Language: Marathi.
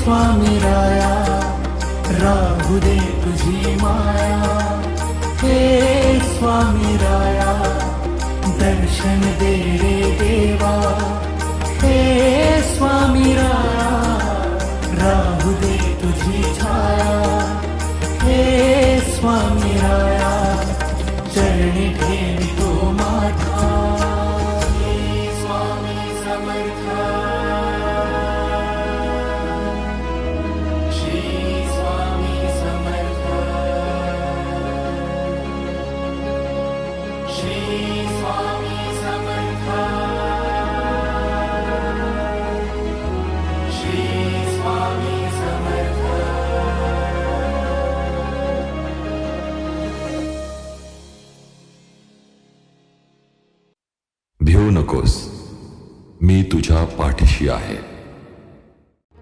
स्वामी राया राहू दे तुझी माया, हे स्वामी राया दर्शन दे रे देवा, हे स्वामी राया राहू दे तुझी छाया, हे स्वामी राया चरणी ठेवितो माथा, हे स्वामी समर्थ श्री स्वामी समर्थ, श्री स्वामी समर्थ, श्री स्वामी समर्थ। भिवू नकोस, मी तुझ्या पाठीशी आहे.